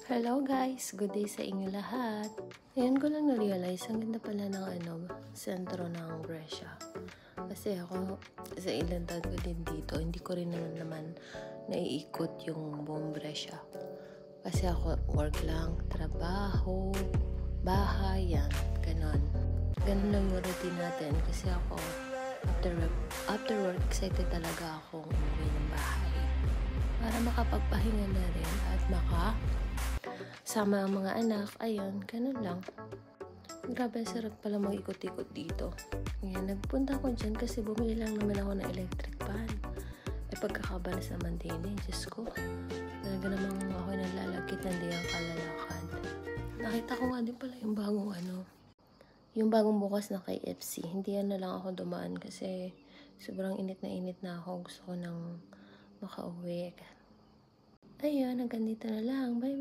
Hello guys! Good day sa inyo lahat. Ngayon ko lang na-realize, ang ganda pala ng sentro ng Brescia. Kasi ako, sa ilang taon ko din dito, hindi ko rin naman naiikot yung buong Brescia. Kasi ako, work lang, trabaho, bahay, yan, ganon. Ganon lang yung routine natin. Kasi ako, after work, excited talaga akong umuwi ng bahay. Para makapagpahinga na rin at sama ang mga anak, ayun, ganun lang. Grabe, sarap pala mag-ikot-ikot dito. Ngayon, nagpunta ko dyan kasi bumili lang naman ako ng electric fan. Pagkakabalas naman din Diyos ko. Talaga namang ako nalalagkit na di ang kalalakad. Nakita ko nga din pala yung bagong bukas na KFC. Hindi na lang ako dumaan kasi sobrang init na ako. Gusto ko nang makauwi. Ayun, hanggang dito na lang. Bye!